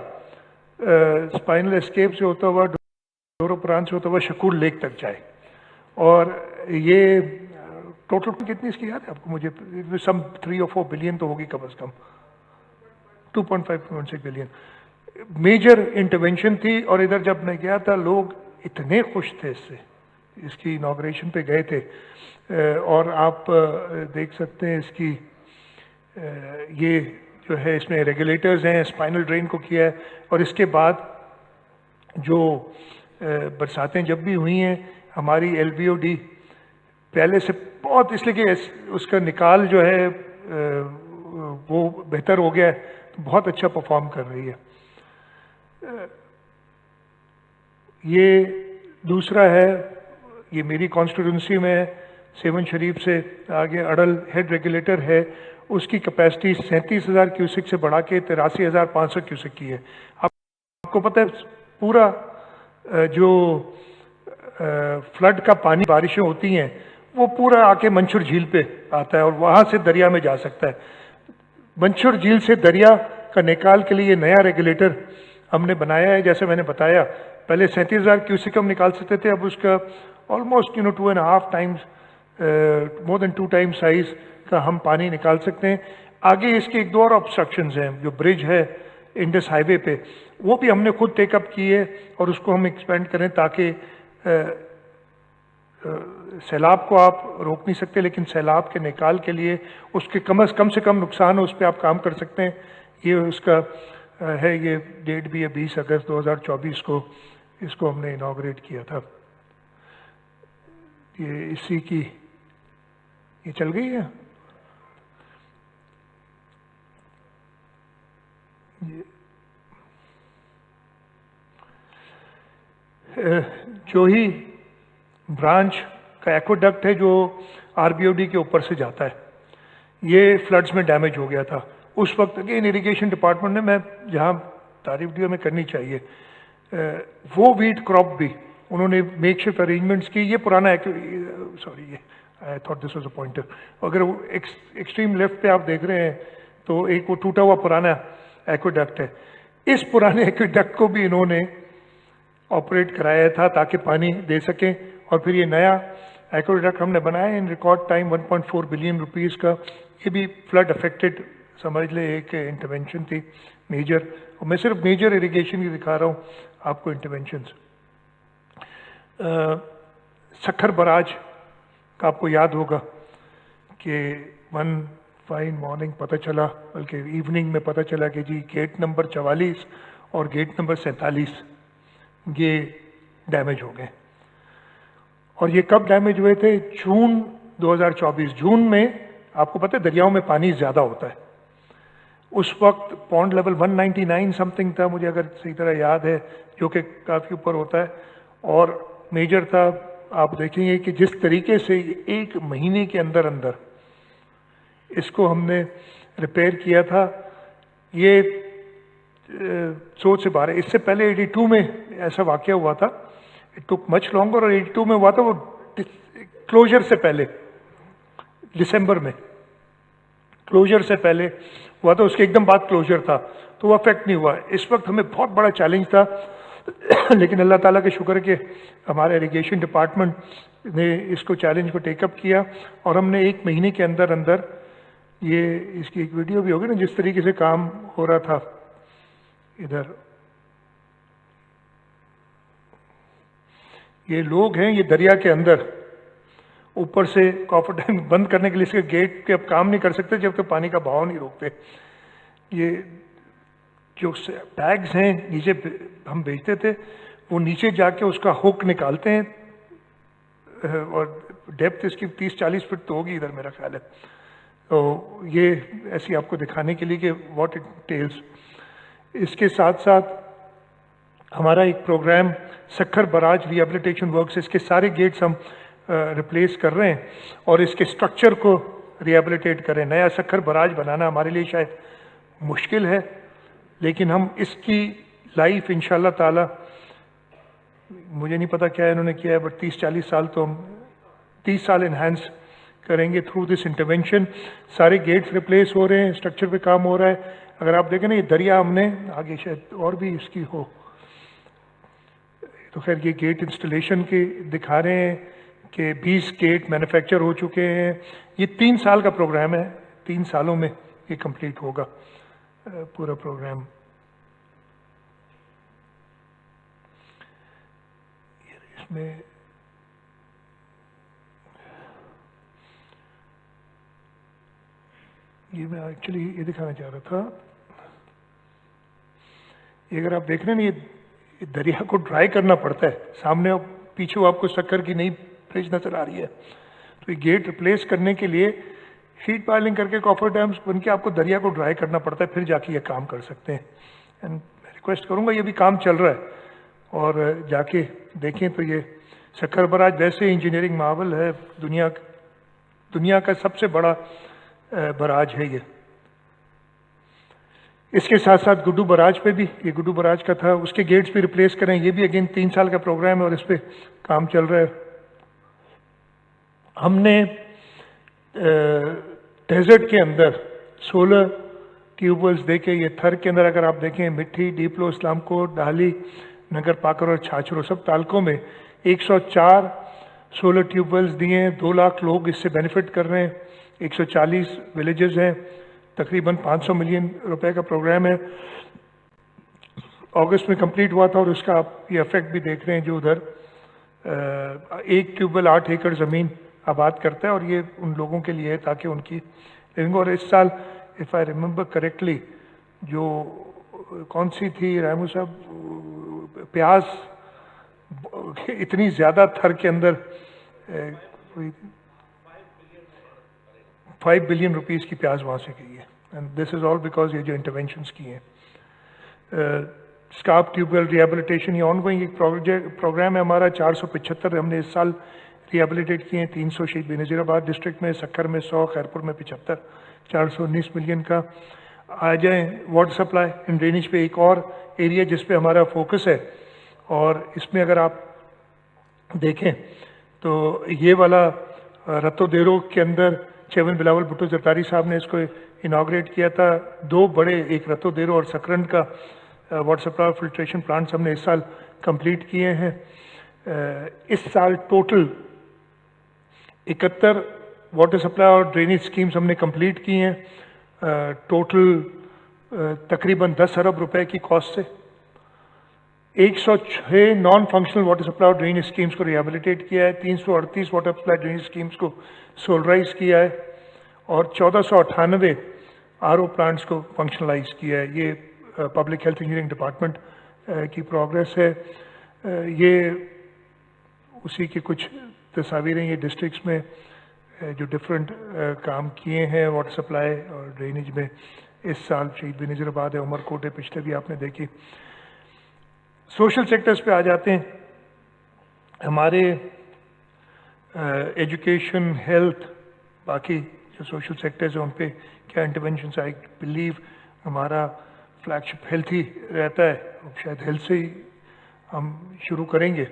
Speaker 1: स्पाइनल एस्केप से होता हुआ, डोरो प्रांत से होता हुआ शकूर लेक तक जाए। और ये टोटल कितनी इसकी याद है आपको? मुझे सम 3 और 4 बिलियन तो होगी कम अज़ कम, 2.5-2.6 बिलियन मेजर इंटरवेंशन थी। और इधर जब मैं गया था लोग इतने खुश थे इससे, इसकी इनॉग्रेशन पे गए थे, और आप देख सकते हैं इसकी ये जो है इसमें रेगुलेटर्स हैं, स्पाइनल ड्रेन को किया है। और इसके बाद जो बरसातें जब भी हुई हैं, हमारी LBOD पहले से बहुत, इसलिए कि उसका निकाल जो है वो बेहतर हो गया है, तो बहुत अच्छा परफॉर्म कर रही है। ये दूसरा है, ये मेरी कॉन्स्टिट्यूंसी में है, सेवन शरीफ से आगे अड़ल हेड रेगुलेटर है, उसकी कैपेसिटी 37,000 क्यूसिक से बढ़ा के 83,500 क्यूसिक की है। आपको पता है पूरा जो फ्लड का पानी बारिशें होती हैं वो पूरा आके मंशूर झील पे आता है और वहाँ से दरिया में जा सकता है। मंशूर झील से दरिया का निकाल के लिए नया रेगुलेटर हमने बनाया है। जैसे मैंने बताया, पहले 37,000 क्यूसिक हम निकाल सकते थे, अब उसका almost 2.5 times, more than 2 times size का हम पानी निकाल सकते हैं। आगे इसके 1-2 और ऑब्स्ट्रक्शंस हैं, जो ब्रिज है इंडस हाईवे पे, वो भी हमने खुद टेकअप किए और उसको हम एक्सपेंड करें ताकि सैलाब को आप रोक नहीं सकते, लेकिन सैलाब के निकाल के लिए उसके कम से कम नुकसान हो उस पर आप काम कर सकते हैं। ये उसका है, ये डेट भी है 20 अगस्त 2024 को इसको हमने इनॉग्रेट किया था। ये इसी की ये चल गई है। जो ही ब्रांच का एक्वाडक्ट है जो RBOD के ऊपर से जाता है, ये फ्लड्स में डैमेज हो गया था। उस वक्त अगेन इरिगेशन डिपार्टमेंट ने, मैं जहाँ तारीफ दी हमें करनी चाहिए, वो वीट क्रॉप भी उन्होंने मेक शिफ्ट अरेंजमेंट्स की। ये पुराना सॉरी, ये I thought this was a pointer. अगर वो एक्सट्रीम लेफ्ट पे आप देख रहे हैं तो एक वो टूटा हुआ पुराना एक्वेडक्ट है। इस पुराने एक्वेडक्ट को भी इन्होंने ऑपरेट कराया था ताकि पानी दे सकें, और फिर ये नया एक्वेडक्ट हमने बनाया in record time 1.4 billion rupees का। ये भी फ्लड अफेक्टेड समझ ले एक इंटरवेंशन थी मेजर, और मैं सिर्फ मेजर इरिगेशन की दिखा रहा हूँ आपको इंटरवेंशंस। सक्खर बराज का आपको याद होगा कि वन फाइन मॉर्निंग पता चला, बल्कि इवनिंग में पता चला कि जी गेट नंबर 44 और गेट नंबर 47 ये डैमेज हो गए। और ये कब डैमेज हुए थे? जून 2024। जून में आपको पता है दरियाओं में पानी ज़्यादा होता है। उस वक्त पॉन्ड लेवल 199 समथिंग था, मुझे अगर सही तरह याद है, जो कि काफ़ी ऊपर होता है और मेजर था। आप देखेंगे कि जिस तरीके से एक महीने के अंदर अंदर इसको हमने रिपेयर किया था, ये सोच से बाहर है। इससे पहले 82 में ऐसा वाक़या हुआ था, इट टुक मच लॉन्गर, और 82 में हुआ था वो क्लोजर से पहले, दिसंबर में क्लोजर से पहले हुआ था, उसके एकदम बाद क्लोजर था, तो वो अफेक्ट नहीं हुआ। इस वक्त हमें बहुत बड़ा चैलेंज था लेकिन अल्लाह ताला के शुक्र के हमारे इरिगेशन डिपार्टमेंट ने इसको चैलेंज को टेकअप किया, और हमने एक महीने के अंदर अंदर ये, इसकी एक वीडियो भी होगी ना जिस तरीके से काम हो रहा था। इधर ये लोग हैं, ये दरिया के अंदर, ऊपर से कॉफर डैम बंद करने के लिए इसके गेट के अब काम नहीं कर सकते जब तक पानी का बहाव नहीं रोकते। ये जो बैग्स हैं नीचे हम बेचते थे, वो नीचे जाके उसका हुक निकालते हैं, और डेप्थ इसकी 30-40 फीट तो होगी इधर मेरा ख्याल है। तो ये ऐसी आपको दिखाने के लिए कि व्हाट इट टेल्स। इसके साथ साथ हमारा एक program Sukkur Barrage rehabilitation works, इसके सारे गेट्स हम रिप्लेस कर रहे हैं और इसके स्ट्रक्चर को रिहेबिलिटेट करें। नया सक्खर बराज बनाना हमारे लिए शायद मुश्किल है, लेकिन हम इसकी लाइफ इंशाल्लाह ताला, मुझे नहीं पता क्या इन्होंने किया है, बट 30-40 साल तो हम 30 साल इन्हांस करेंगे थ्रू दिस इंटरवेंशन। सारे गेट्स रिप्लेस हो रहे हैं, स्ट्रक्चर पे काम हो रहा है। अगर आप देखें ना, ये दरिया हमने आगे शायद और भी इसकी हो, तो खैर ये गेट इंस्टॉलेशन के दिखा रहे हैं कि 20 गेट मैन्युफैक्चर हो चुके हैं। ये 3 साल का प्रोग्राम है, 3 सालों में ये कंप्लीट होगा पूरा प्रोग्राम। इसमें ये मैं एक्चुअली ये दिखाना चाह रहा था, ये अगर आप देख रहे हैं ना, ये दरिया को ड्राई करना पड़ता है। सामने और पीछे आपको शक्कर की नई ब्रिज नजर आ रही है, तो ये गेट रिप्लेस करने के लिए शीट पाइलिंग करके कॉफर डैम्स बन के आपको दरिया को ड्राई करना पड़ता है, फिर जाके ये काम कर सकते हैं। एंड मैं रिक्वेस्ट करूंगा, ये भी काम चल रहा है और जाके देखें। तो ये सक्खर बराज वैसे इंजीनियरिंग मार्वल है, दुनिया का सबसे बड़ा बराज है ये। इसके साथ साथ गुड्डू बराज पे भी, ये गुड्डू बराज का था, उसके गेट्स भी रिप्लेस करें। ये भी अगेन 3 साल का प्रोग्राम है और इस पे काम चल रहा है। हमने डेजर्ट के अंदर 16 ट्यूबवेल्स देखे। ये थर के अंदर अगर आप देखें, मिट्टी, डीपलो, इस्लामकोट, डाली, नगर पाकर और छाछरो, सब तालकों में 104 16 ट्यूबवेल्स दिए हैं। 2 लाख लोग इससे बेनिफिट कर रहे हैं। 140 विलेजेस हैं। तकरीबन 500 मिलियन रुपए का प्रोग्राम है। अगस्त में कंप्लीट हुआ था और उसका आप ये इफेक्ट भी देख रहे हैं, जो उधर 1 ट्यूबवेल 8 एकड़ ज़मीन आबाद करता है, और ये उन लोगों के लिए है ताकि उनकी लिविंग। और इस साल इफ़ आई रिमेंबर करेक्टली, जो कौन सी थी रामू साहब, प्याज इतनी ज़्यादा थर के अंदर 5 बिलियन रुपीज़ की प्याज वहाँ से की है। And this is all because ये जो इंटरवेंशंस की हैं। स्कार्प ट्यूबवेल रिहेबिलिटेशन ये ऑनगोइंग एक प्रोग्राम है हमारा। 475 हमने इस साल रिहेबिलिटेट किए हैं। 300 शहीद बेनज़ीराबाद डिस्ट्रिक्ट में, सक्खर में 100, खैरपुर में 75, 419 मिलियन का। आ जाए वाटर सप्लाई एंड ड्रेनेज पे, एक और एरिया जिस पे हमारा फोकस है, और इसमें अगर आप देखें तो ये वाला रतोदेरो के अंदर चेयरमैन बिलावल भुट्टो जरदारी साहब ने इसको इनाग्रेट किया था। 2 बड़े, एक रतोदेरो और सकरंद का वाटर सप्लाई फिल्ट्रेशन प्लांट्स हमने इस साल कंप्लीट किए हैं। इस साल टोटल 71 वाटर सप्लाई और ड्रेनेज स्कीम्स हमने कंप्लीट की हैं, टोटल तकरीबन 10 अरब रुपए की कॉस्ट से। 106 नॉन फंक्शनल वाटर सप्लाई और ड्रेनेज स्कीम्स को रिहेबिलिटेट किया है, 338 वाटर सप्लाई ड्रेनेज स्कीम्स को सोलराइज किया है और 1498 आरओ प्लांट्स को फंक्शनलाइज किया है। ये पब्लिक हेल्थ इंजीनियरिंग डिपार्टमेंट की प्रोग्रेस है। ये उसी की कुछ तस्वीरें ये डिस्ट्रिक्ट्स में जो डिफरेंट काम किए हैं वाटर सप्लाई और ड्रेनेज में इस साल। शहीद बेनज़ीराबाद है, उमरकोट है, पिछले भी आपने देखी। सोशल सेक्टर्स पे आ जाते हैं। हमारे एजुकेशन, हेल्थ, बाकी जो सोशल सेक्टर्स हैं उन पे क्या इंटरवेंशन। आई बिलीव हमारा फ्लैगशिप हेल्थ ही रहता है, शायद हेल्थ से ही हम शुरू करेंगे।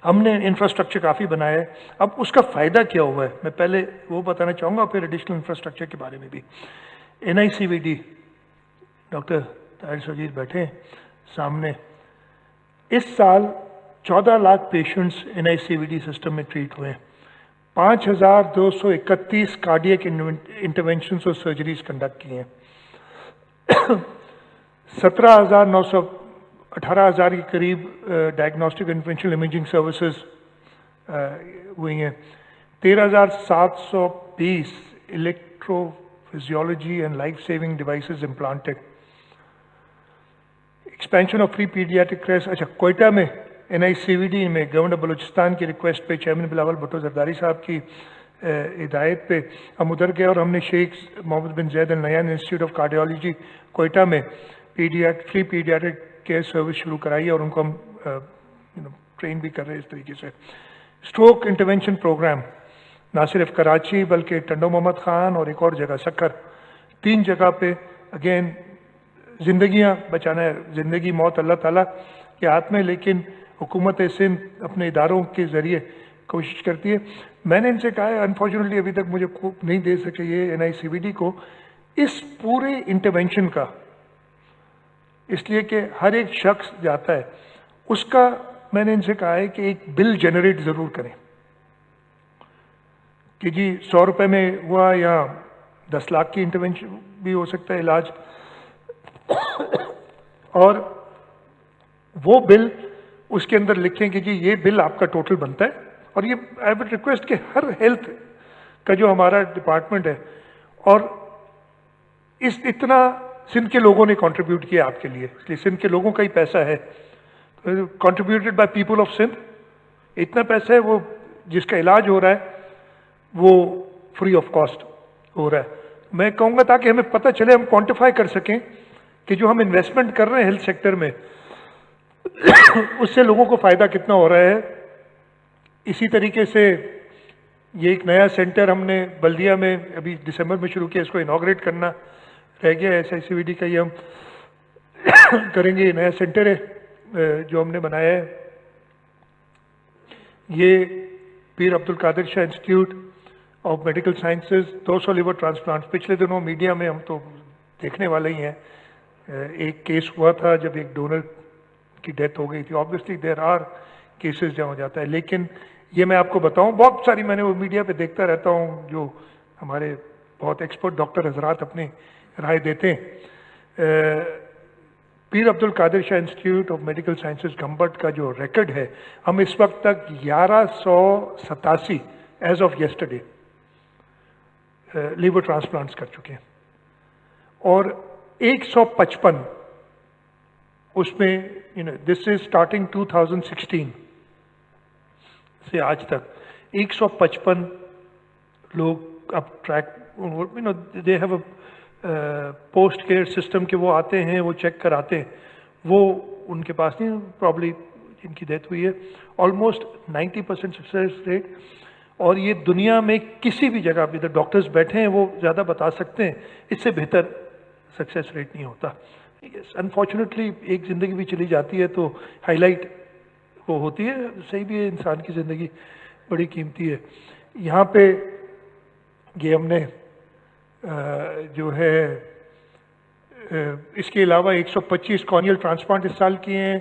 Speaker 1: हमने इंफ्रास्ट्रक्चर काफ़ी बनाया है। अब उसका फ़ायदा क्या हुआ है मैं पहले वो बताना चाहूँगा, फिर एडिशनल इंफ्रास्ट्रक्चर के बारे में भी। NICVD डॉक्टर ताहिर सगीर बैठे हैं सामने। इस साल 14 लाख पेशेंट्स NICVD सिस्टम में ट्रीट हुए हैं। 5231 कार्डियक इंटरवेंशंस और सर्जरीज कंडक्ट किए हैं। 18,000 के करीब डायग्नोस्टिक इंटरवेंशनल इमेजिंग सर्विसेज हुई हैं। 13,720 electrophysiology and life saving devices implanted. Expansion of free paediatric care. अच्छा, कोयटा में NICVD में गवर्नर बलूचिस्तान की रिक्वेस्ट पे, चेयरमैन बिलावल भुट्टो जरदारी साहब की हिदायत पे हम उधर गए और हमने Sheikh Mohammed bin Zayed Al Nahyan institute of cardiology Quetta में फ्री पीडियाट्रिक केयर सर्विस शुरू कराई है और उनको हम ट्रेन भी कर रहे हैं इस तरीके से। स्ट्रोक इंटरवेंशन प्रोग्राम ना सिर्फ कराची बल्कि टंडो मोहम्मद खान और एक और जगह सक्खर, 3 जगह पे अगेन जिंदगियां बचाना है। जिंदगी मौत अल्लाह ताला के हाथ में, लेकिन हुकूमत सिंध अपने इदारों के ज़रिए कोशिश करती है। मैंने इनसे कहा है, अनफॉर्चुनेटली अभी तक मुझे नहीं दे सके ये NICVD को इस पूरे इंटरवेंशन का, इसलिए कि हर एक शख्स जाता है उसका। मैंने इनसे कहा है कि एक बिल जनरेट ज़रूर करें कि जी 100 रुपये में हुआ या 10 लाख की इंटरवेंशन भी हो सकता है इलाज, और वो बिल उसके अंदर लिखें कि जी ये बिल आपका टोटल बनता है। और ये आई वुड रिक्वेस्ट कि हर हेल्थ का जो हमारा डिपार्टमेंट है, और इतना सिंध के लोगों ने कंट्रीब्यूट किया आपके लिए, इसलिए सिंध के लोगों का ही पैसा है, contributed by people of Sindh. इतना पैसा है वो जिसका इलाज हो रहा है वो फ्री ऑफ कॉस्ट हो रहा है। मैं कहूँगा ताकि हमें पता चले, हम क्वान्टिफाई कर सकें कि जो हम इन्वेस्टमेंट कर रहे हैं हेल्थ सेक्टर में उससे लोगों को फ़ायदा कितना हो रहा है। इसी तरीके से ये एक नया सेंटर हमने बल्दिया में अभी दिसंबर में शुरू किया, इसको इनाग्रेट करना रह गया। SICVD का ये हम करेंगे। ये नया सेंटर है जो हमने बनाया है। ये Pir Abdul Qadir Shah institute of medical sciences, 200 liver transplant. पिछले दिनों मीडिया में हम तो देखने वाले ही हैं, एक केस हुआ था जब एक डोनर की डेथ हो गई थी। ऑब्वियसली देयर आर केसेस जहाँ हो जाता है, लेकिन ये मैं आपको बताऊं, बहुत सारी मैंने वो मीडिया पे देखता रहता हूँ जो हमारे बहुत एक्सपर्ट डॉक्टर हजरात अपनी राय देते हैं। Pir Abdul Qadir Shah institute of medical sciences Gambat का जो रिकॉर्ड है, हम इस वक्त तक 1187 as of yesterday liver transplants कर चुके हैं, और 155 उसमें दिस इज स्टार्टिंग 2016 से आज तक 155 लोग अब track, they have a post care system के वो आते हैं, वो चेक कराते हैं, वो उनके पास नहीं, प्रॉब्ली जिनकी डेथ हुई है ऑलमोस्ट 90% सक्सेस रेट। और ये दुनिया में किसी भी जगह इधर डॉक्टर्स बैठे हैं वो ज़्यादा बता सकते हैं, इससे बेहतर सक्सेस रेट नहीं होता। अनफॉर्चुनेटली एक ज़िंदगी भी चली जाती है तो हाईलाइट वो होती है, सही भी है, इंसान की ज़िंदगी बड़ी कीमती है। यहाँ पे ये हमने जो है इसके अलावा 125 कॉर्नियल ट्रांसप्लांट इस साल किए हैं,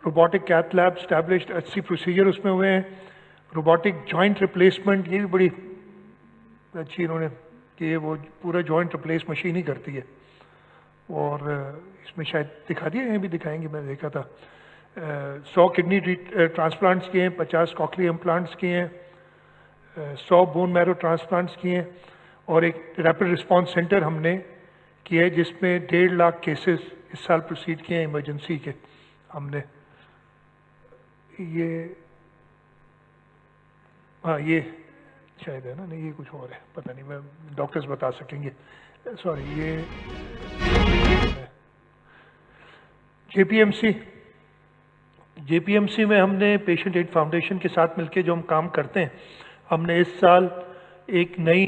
Speaker 1: robotic cath lab established, 80 procedure उसमें हुए हैं, रोबोटिक जॉइंट रिप्लेसमेंट, ये भी बड़ी अच्छी इन्होंने कि वो पूरा जॉइंट रिप्लेस मशीन ही करती है, और इसमें शायद दिखा दिए हैं, भी दिखाएंगे, मैंने देखा था। 100 किडनी ट्रांसप्लांट्स किए हैं, 50 कॉकली इम्प्लांट्स किए हैं, 100 बोन मैरो ट्रांसप्लांट्स किए हैं, और एक रैपिड रिस्पांस सेंटर हमने किया है जिसमें 1.5 लाख केसेस इस साल प्रोसीड किए हैं इमरजेंसी के हमने। ये हाँ, ये शायद है ना, नहीं ये कुछ और है, पता नहीं, मैं डॉक्टर्स बता सकेंगे, सॉरी। ये जेपीएमसी में हमने पेशेंट एड फाउंडेशन के साथ मिलकर जो हम काम करते हैं, हमने इस साल एक नई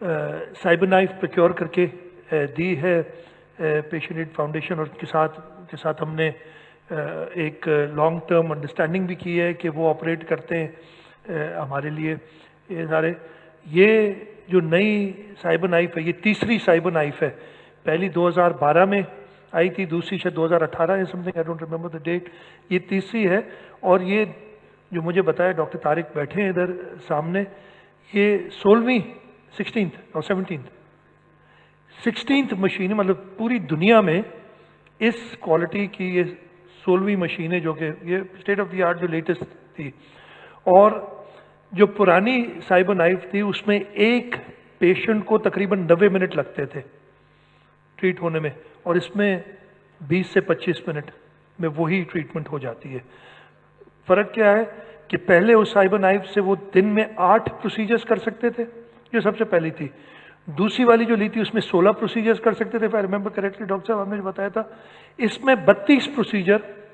Speaker 1: साइबर नाइफ प्रोक्योर करके दी है पेशेंट एड फाउंडेशन, और के साथ हमने एक लॉन्ग टर्म अंडरस्टैंडिंग भी की है कि वो ऑपरेट करते हैं हमारे लिए ये सारे। ये जो नई साइबर नाइफ है, ये तीसरी साइबर नाइफ है, पहली 2012 में आई थी, दूसरी शायद 2018 है something, I don't remember the date, ये तीसरी है। और ये जो मुझे बताया डॉक्टर तारिक बैठे हैं इधर सामने, ये 16वीं 16th और 16th मशीन है, मतलब पूरी दुनिया में इस क्वालिटी की ये 16वीं मशीन है, जो कि ये स्टेट ऑफ द आर्ट जो लेटेस्ट थी। और जो पुरानी साइबर नाइफ थी उसमें एक पेशेंट को तकरीबन 90 मिनट लगते थे ट्रीट होने में, और इसमें 20 से 25 मिनट में वही ट्रीटमेंट हो जाती है। फ़र्क क्या है कि पहले उस साइबर नाइफ से वो दिन में 8 प्रोसीजर्स कर सकते थे, जो सबसे पहली थी। दूसरी वाली जो ली थी उसमें 16 प्रोसीजर्स कर सकते थे, आई रिमेंबर करेक्टली, डॉक्टर साहब आपने जो बताया था। इसमें 32 प्रोसीजर